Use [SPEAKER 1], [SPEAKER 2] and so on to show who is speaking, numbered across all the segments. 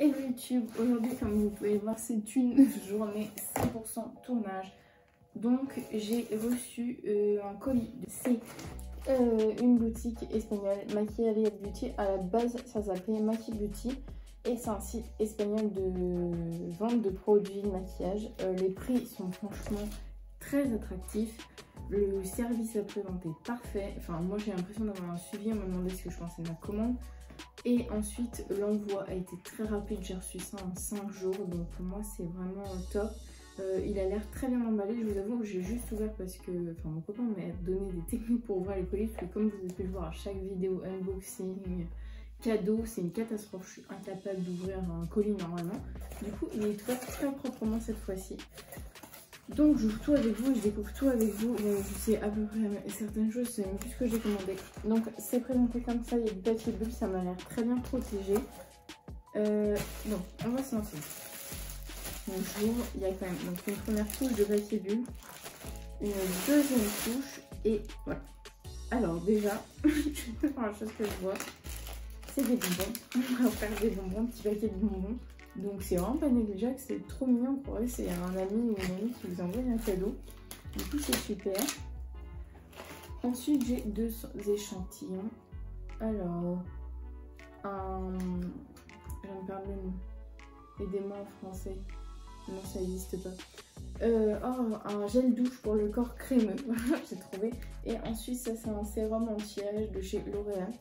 [SPEAKER 1] Hello YouTube, aujourd'hui comme vous pouvez voir c'est une journée 100% tournage. Donc j'ai reçu un colis. C'est une boutique espagnole, Maquillage Beauty. À la base ça s'appelait Maki Beauty et c'est un site espagnol de vente de produits de maquillage. Les prix sont franchement très attractifs. Le service après-vente est parfait. Enfin moi j'ai l'impression d'avoir un suivi, on m'a demandé ce que je pensais de ma commande. Et ensuite l'envoi a été très rapide, j'ai reçu ça en 5 jours, donc pour moi c'est vraiment top. Il a l'air très bien emballé, je vous avoue que j'ai juste ouvert parce que mon copain m'a donné des techniques pour ouvrir les colis, parce que comme vous avez pu le voir à chaque vidéo unboxing, cadeau, c'est une catastrophe, je suis incapable d'ouvrir un colis normalement. Du coup il est fait très proprement cette fois-ci. Donc j'ouvre tout avec vous, je découvre tout avec vous, je sais à peu près certaines choses, c'est même plus ce que j'ai commandé. Donc c'est présenté comme ça, il y a du papier bulle, ça m'a l'air très bien protégé. Donc on va se lancer. Donc j'ouvre, il y a quand même donc, une première couche de papier bulle, une deuxième couche et voilà. Alors déjà, la première chose que je vois, c'est des bonbons. On va faire des bonbons, petit paquet de bonbons. Donc c'est vraiment pas négligeable, c'est trop mignon, on pourrait c'est un ami ou une amie qui vous envoie un cadeau. Du coup c'est super. Ensuite j'ai deux échantillons. Alors, je vais me perdre le nom. Aidez-moi en français. Non ça n'existe pas. Un gel douche pour le corps crémeux, j'ai trouvé. Et ensuite ça c'est un sérum anti-âge de chez L'Oréal.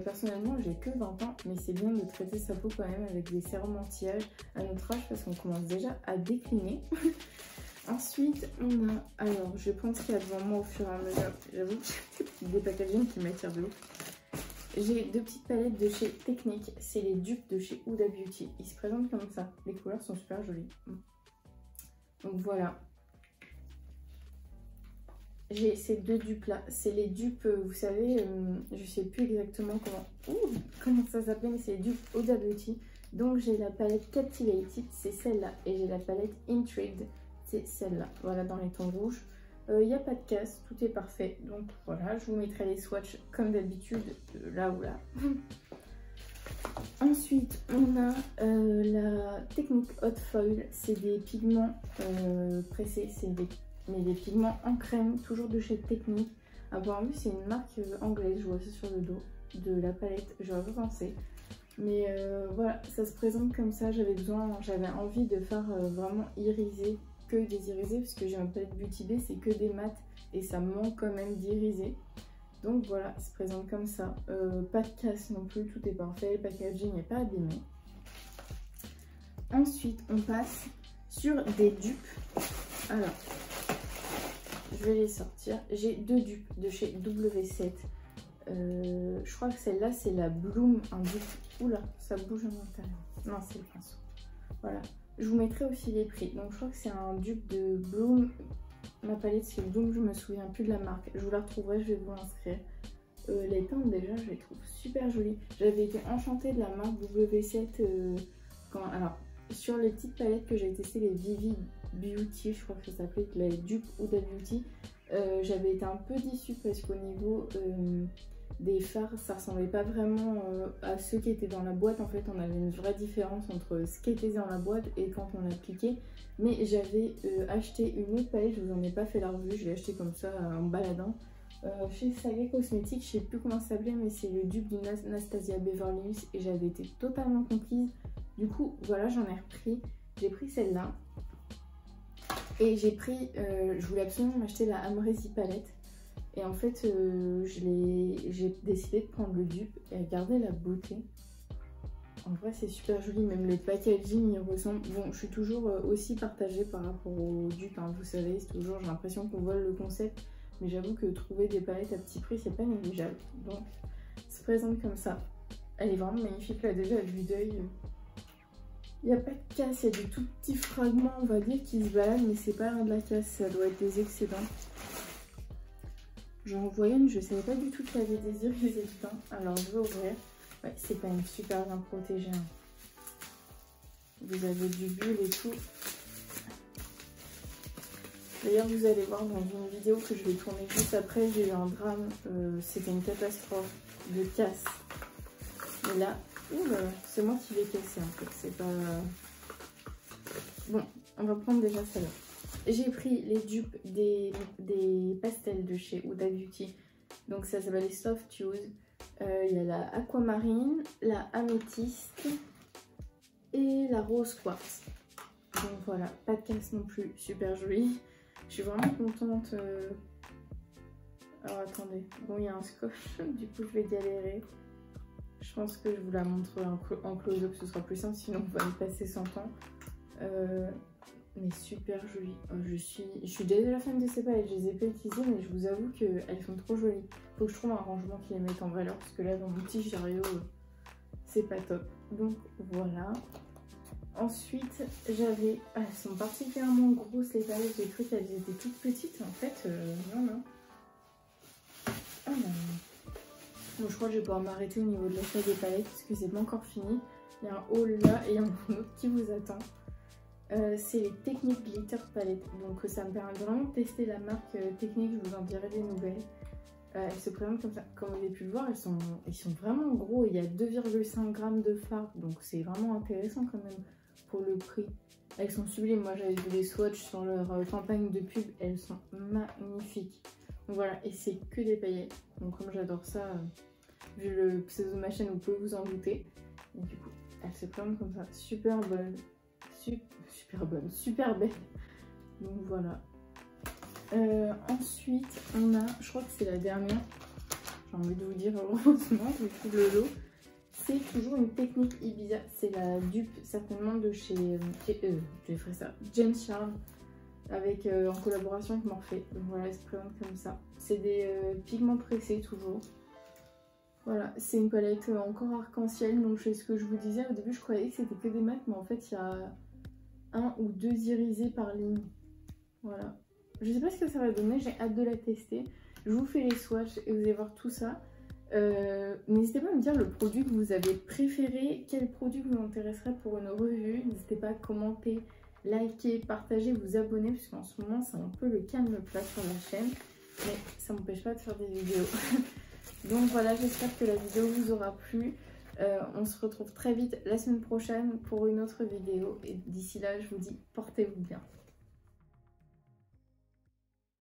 [SPEAKER 1] Personnellement j'ai que 20 ans, mais c'est bien de traiter sa peau quand même avec des sérums anti-âge à notre âge parce qu'on commence déjà à décliner. Ensuite on a, alors je pense qu'il y a devant moi au fur et à mesure, j'avoue des packaging qui m'attirent de ouf. J'ai deux petites palettes de chez Technique, c'est les dupes de chez Huda Beauty. Ils se présentent comme ça, les couleurs sont super jolies. Donc voilà, j'ai ces deux dupes là, c'est les dupes, vous savez, je sais plus exactement comment ça s'appelle, mais c'est les dupes Huda Beauty. Donc j'ai la palette Captivated, c'est celle-là, et j'ai la palette Intrigued, c'est celle-là, voilà dans les tons rouges. Il n'y a pas de casse, tout est parfait, donc voilà, je vous mettrai les swatchs comme d'habitude, là ou là. Ensuite, on a la Technique Hot Foil, c'est des pigments pressés, c'est des pigments en crème, toujours de chez Technique. Apparemment, c'est une marque anglaise, je vois ça sur le dos de la palette, j'aurais pas pensé. Mais voilà, ça se présente comme ça, j'avais envie de faire vraiment irisé, que des irisés, parce que j'ai ma palette Beauty Bay, c'est que des mats et ça me manque quand même d'iriser. Donc voilà, ça se présente comme ça. Pas de casse non plus, tout est parfait. Le packaging n'est pas abîmé. Ensuite, on passe sur des dupes. Alors, je vais les sortir. J'ai deux dupes de chez W7. Je crois que celle-là, c'est la Bloom, un dupe. Oula, ça bouge à l'intérieur. Non, c'est le pinceau. Voilà. Je vous mettrai aussi les prix. Donc, je crois que c'est un dupe de Bloom. Ma palette c'est Bloom, je me souviens plus de la marque, je vous la retrouverai, je vais vous l'inscrire. Les teintes déjà je les trouve super jolies. J'avais été enchantée de la marque W7 alors sur les petites palettes que j'ai testées, les Vivid Beauty, je crois que ça s'appelait les dupes Huda Beauty. J'avais été un peu déçue parce qu'au niveau des fards ça ressemblait pas vraiment à ceux qui étaient dans la boîte. En fait on avait une vraie différence entre ce qui était dans la boîte et quand on l'appliquait. Mais j'avais acheté une autre palette, je vous en ai pas fait la revue, je l'ai acheté comme ça en baladant. Chez Saga Cosmetics, je sais plus comment ça s'appelait, mais c'est le dupe d'une Anastasia Beverly Hills et j'avais été totalement conquise. Du coup voilà, j'en ai repris, j'ai pris celle-là. Et j'ai pris, je voulais absolument m'acheter la Amrezy palette. Et en fait, j'ai décidé de prendre le dupe et regardez la beauté. En vrai, c'est super joli, même le packaging il ressemble. Bon, je suis toujours aussi partagée par rapport aux dupes, hein, vous savez, c'est toujours, j'ai l'impression qu'on vole le concept. Mais j'avoue que trouver des palettes à petit prix, c'est pas négligeable. Donc, ça se présente comme ça. Elle est vraiment magnifique, là, déjà, à vue d'œil. Il n'y a pas de casse, il y a des tout petits fragments, on va dire, qui se baladent, mais c'est pas de la casse, ça doit être des excédents. J'en voyais une, je savais pas du tout qu'il y avait des irisés dedans. Alors je vais ouvrir. Ouais, c'est quand même super bien protégé. Hein. Vous avez du bulle et tout. D'ailleurs, vous allez voir dans une vidéo que je vais tourner juste après, j'ai eu un drame. C'était une catastrophe de casse. Et là, Ouh là, c'est moi qui l'ai cassé en fait, c'est pas... Bon, on va prendre déjà celle-là. J'ai pris les dupes des pastels de chez Huda Beauty. Donc ça s'appelle les Soft Use. Il y a la aquamarine, la améthyste et la rose quartz. Donc voilà, pas de casse non plus, super joli. Je suis vraiment contente. Alors attendez, bon il y a un scotch, du coup je vais galérer. Je pense que je vous la montrerai en close-up, ce sera plus simple, sinon on va y passer 100 ans. Mais super joli. Je suis déjà fan de ces palettes, je les ai pas utilisées, mais je vous avoue qu'elles sont trop jolies. Faut que je trouve un rangement qui les mette en valeur, parce que là dans mon petit chariot, c'est pas top. Donc voilà. Ensuite, j'avais... Ah, elles sont particulièrement grosses les palettes, j'ai cru qu'elles étaient toutes petites, en fait, non. Ah non. Bon, je crois que je vais pouvoir m'arrêter au niveau de l'achat des palettes, parce que c'est pas encore fini. Il y a un haul là, et il y en a un autre qui vous attend. C'est les Techniques Glitter Palette, donc ça me permet vraiment de tester la marque Technique, je vous en dirai des nouvelles. Elles se présentent comme ça, comme vous avez pu le voir, ils sont vraiment gros, il y a 2,5 g de fard, donc c'est vraiment intéressant quand même pour le prix. Elles sont sublimes, moi j'avais vu les swatchs sur leur campagne de pub, elles sont magnifiques. Donc voilà, et c'est que des paillettes, donc comme j'adore ça, vu le pseudo de ma chaîne, vous pouvez vous en douter. Et du coup, elles se présentent comme ça, super bonnes. Super belle. Donc voilà. Ensuite, on a, je crois que c'est la dernière, j'ai envie de vous dire heureusement, je trouve le lot. C'est toujours une Technique Ibiza, c'est la dupe certainement de chez j'ai fait ça, James Charles, avec en collaboration avec Morphe. Donc voilà, elle se présente comme ça. C'est des pigments pressés toujours. Voilà, c'est une palette encore arc-en-ciel, donc c'est ce que je vous disais au début, je croyais que c'était que des mats, mais en fait il y a 1 ou 2 irisés par ligne. Voilà. Je sais pas ce que ça va donner, j'ai hâte de la tester. Je vous fais les swatchs et vous allez voir tout ça. N'hésitez pas à me dire le produit que vous avez préféré, quel produit vous intéresserait pour une revue. N'hésitez pas à commenter, liker, partager, vous abonner, puisqu'en ce moment c'est un peu le calme plat sur la chaîne. Mais ça m'empêche pas de faire des vidéos. Donc voilà, j'espère que la vidéo vous aura plu. On se retrouve très vite la semaine prochaine pour une autre vidéo. Et d'ici là, je vous dis, portez-vous bien.